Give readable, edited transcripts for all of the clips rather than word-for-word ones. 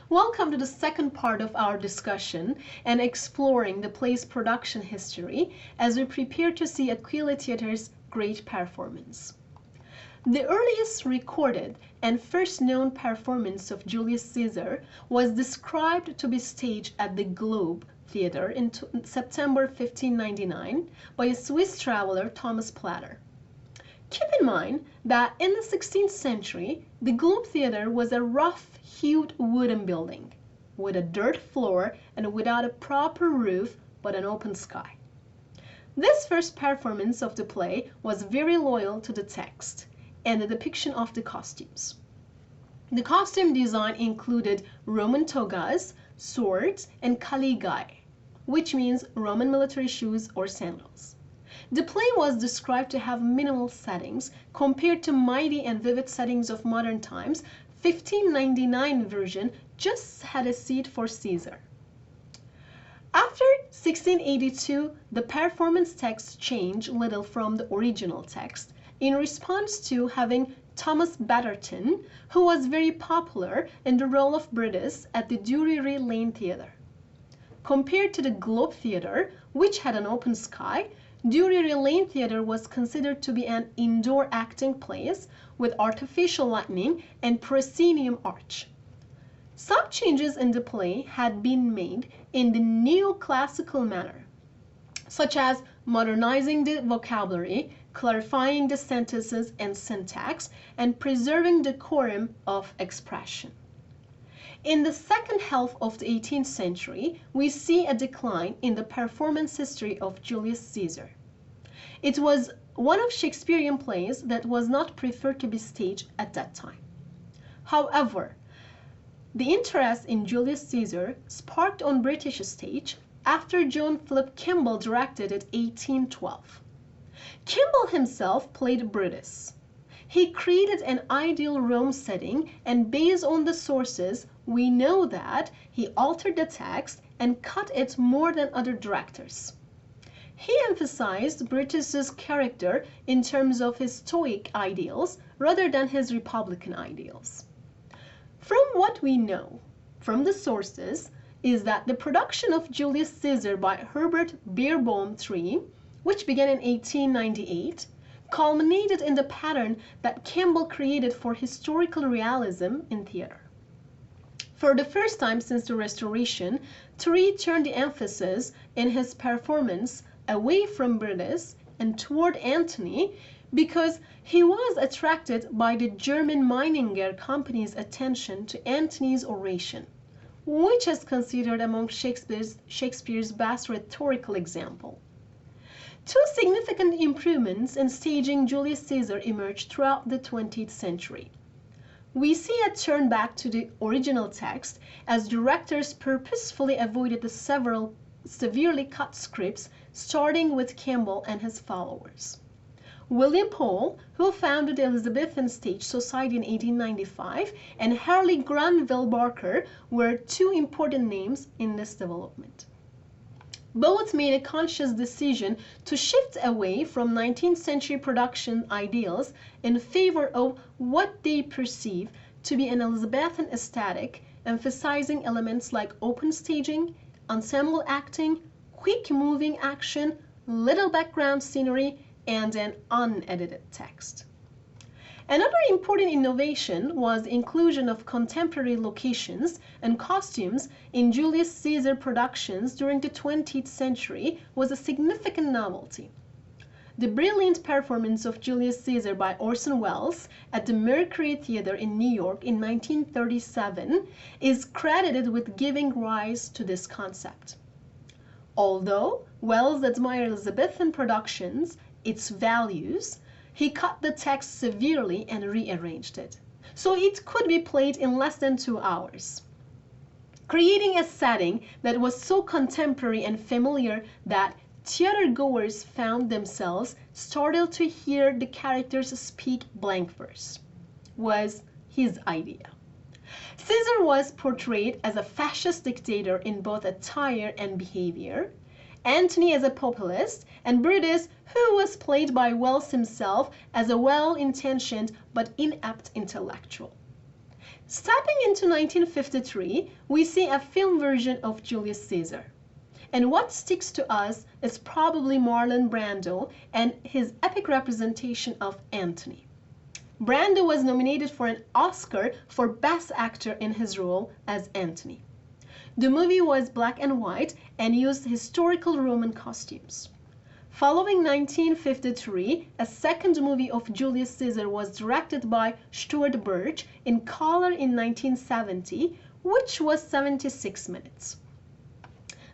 Welcome to the second part of our discussion and exploring the play's production history as we prepare to see Aquila Theater's great performance. The earliest recorded and first known performance of Julius Caesar was described to be staged at the Globe Theater in September 1599 by a Swiss traveler, Thomas Plater. Keep in mind that in the 16th century, the Globe Theater was a rough-hewed wooden building with a dirt floor and without a proper roof but an open sky. This first performance of the play was very loyal to the text and the depiction of the costumes. The costume design included Roman togas, swords, and caligae, which means Roman military shoes or sandals. The play was described to have minimal settings compared to mighty and vivid settings of modern times. 1599 version just had a seat for Caesar. After 1682, the performance text changed little from the original text in response to having Thomas Betterton, who was very popular in the role of Brutus at the Drury Lane Theatre. Compared to the Globe Theatre, which had an open sky, Drury Lane Theatre was considered to be an indoor acting place with artificial lighting and proscenium arch. Some changes in the play had been made in the neoclassical manner, such as modernizing the vocabulary, clarifying the sentences and syntax, and preserving the decorum of expression. In the second half of the 18th century, we see a decline in the performance history of Julius Caesar. It was one of Shakespearean plays that was not preferred to be staged at that time. However, the interest in Julius Caesar sparked on British stage after John Philip Kemble directed it in 1812. Kemble himself played Brutus. He created an ideal Rome setting, and based on the sources, we know that he altered the text and cut it more than other directors. He emphasized Brutus's character in terms of his Stoic ideals rather than his Republican ideals. From what we know from the sources is that the production of Julius Caesar by Herbert Beerbohm III, which began in 1898, culminated in the pattern that Kemble created for historical realism in theater. For the first time since the Restoration, III turned the emphasis in his performance away from Brutus and toward Antony because he was attracted by the German Meininger Company's attention to Antony's oration, which is considered among Shakespeare's best rhetorical example. Two significant improvements in staging Julius Caesar emerged throughout the 20th century. We see a turn back to the original text as directors purposefully avoided the several severely cut scripts, starting with Kemble and his followers. William Pole, who founded the Elizabethan Stage Society in 1895, and Harley Granville Barker were two important names in this development. Both made a conscious decision to shift away from 19th century production ideals in favor of what they perceive to be an Elizabethan aesthetic, emphasizing elements like open staging, ensemble acting, quick moving action, little background scenery, and an unedited text. Another important innovation was the inclusion of contemporary locations and costumes in Julius Caesar productions during the 20th century was a significant novelty. The brilliant performance of Julius Caesar by Orson Welles at the Mercury Theater in New York in 1937 is credited with giving rise to this concept. Although Welles admired Elizabethan productions, its values, he cut the text severely and rearranged it, so it could be played in less than 2 hours, creating a setting that was so contemporary and familiar that theatergoers found themselves startled to hear the characters speak blank verse. Was his idea. Caesar was portrayed as a fascist dictator in both attire and behavior, Antony as a populist, and Brutus, who was played by Welles himself, as a well-intentioned but inept intellectual. Stepping into 1953, we see a film version of Julius Caesar. And what sticks to us is probably Marlon Brando and his epic representation of Antony. Brando was nominated for an Oscar for Best Actor in his role as Antony. The movie was black and white and used historical Roman costumes. Following 1953, a second movie of Julius Caesar was directed by Stuart Birch in color in 1970, which was 76 minutes.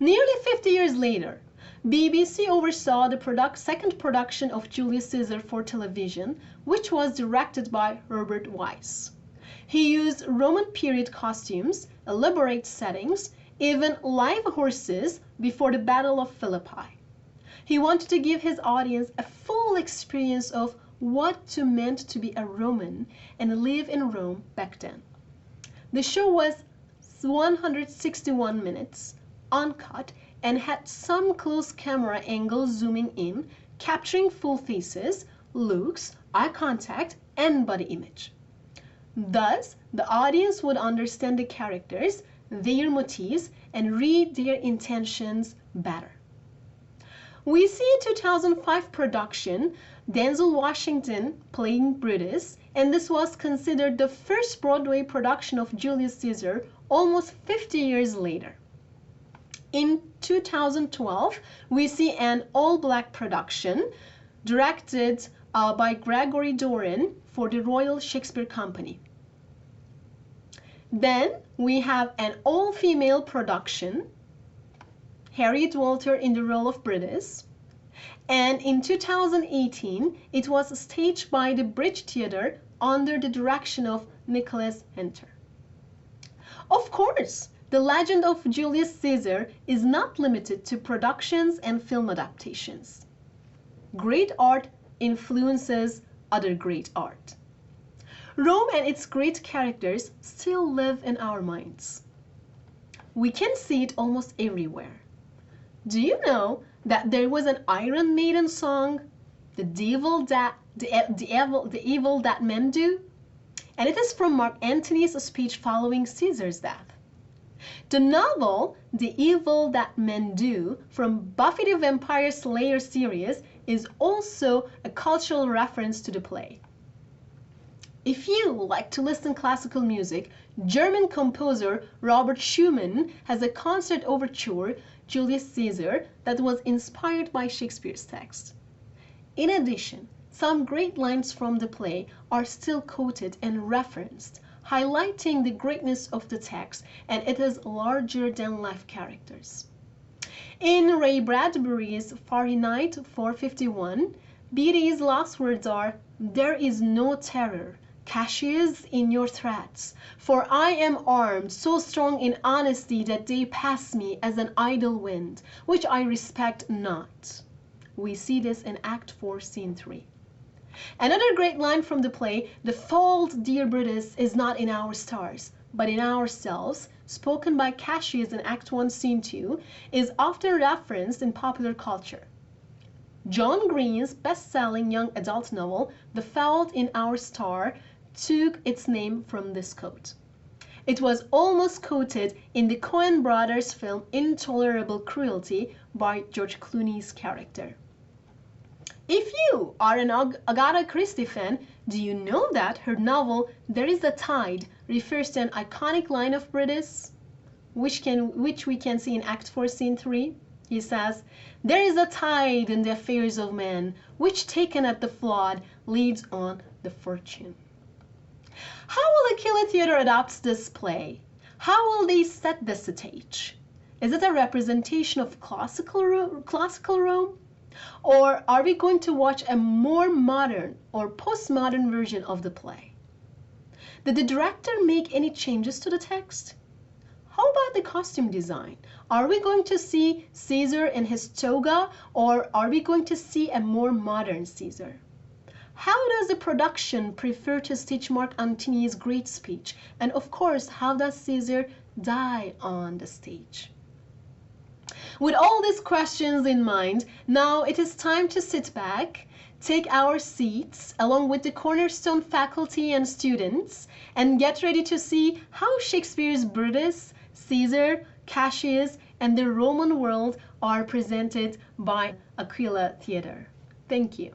Nearly 50 years later, BBC oversaw the second production of Julius Caesar for television, which was directed by Herbert Weiss. He used Roman period costumes, elaborate settings, even live horses before the Battle of Philippi. He wanted to give his audience a full experience of what it meant to be a Roman and live in Rome back then. The show was 161 minutes, uncut, and had some close camera angles zooming in, capturing full faces, looks, eye contact, and body image. Thus, the audience would understand the characters, their motives, and read their intentions better. We see in 2005 production Denzel Washington playing Brutus, and this was considered the first Broadway production of Julius Caesar almost 50 years later. In 2012, we see an all-black production directed by Gregory Doran for the Royal Shakespeare Company. Then we have an all-female production, Harriet Walter in the role of Brutus, and in 2018 it was staged by the Bridge Theatre under the direction of Nicholas Hunter. Of course, the legend of Julius Caesar is not limited to productions and film adaptations. Great art influences other great art. Rome and its great characters still live in our minds. We can see it almost everywhere. Do you know that there was an Iron Maiden song, the evil that men do? And it is from Mark Antony's speech following Caesar's death. The novel The Evil That Men Do from Buffy the Vampire Slayer series is also a cultural reference to the play. If you like to listen to classical music, German composer Robert Schumann has a concert overture, Julius Caesar, that was inspired by Shakespeare's text. In addition, some great lines from the play are still quoted and referenced, highlighting the greatness of the text and its larger-than-life characters. In Ray Bradbury's Fahrenheit 451, Beatty's last words are, "There is no terror, Cassius, in your threats, for I am armed, so strong in honesty that they pass me as an idle wind, which I respect not." We see this in Act 4, Scene 3. Another great line from the play, "The fault, dear Brutus, is not in our stars, but in ourselves," spoken by Cassius in Act 1, Scene 2, is often referenced in popular culture. John Green's best-selling young adult novel, The Fault in Our Star, took its name from this quote. It was almost quoted in the Coen brothers' film Intolerable Cruelty by George Clooney's character. If you are an Agatha Christie fan, do you know that her novel There is a Tide refers to an iconic line of Brutus, which we can see in Act 4, Scene 3? He says, "There is a tide in the affairs of men, which taken at the flood leads on the fortune." How will Aquila Theatre adopt this play? How will they set the stage? Is it a representation of classical Rome? Or are we going to watch a more modern or postmodern version of the play? Did the director make any changes to the text? How about the costume design? Are we going to see Caesar in his toga, or are we going to see a more modern Caesar? How does the production prefer to stage Mark Antony's great speech? And of course, how does Caesar die on the stage? With all these questions in mind, now it is time to sit back, take our seats along with the Cornerstone faculty and students and get ready to see how Shakespeare's Brutus, Caesar, Cassius, and the Roman world are presented by Aquila Theater. Thank you.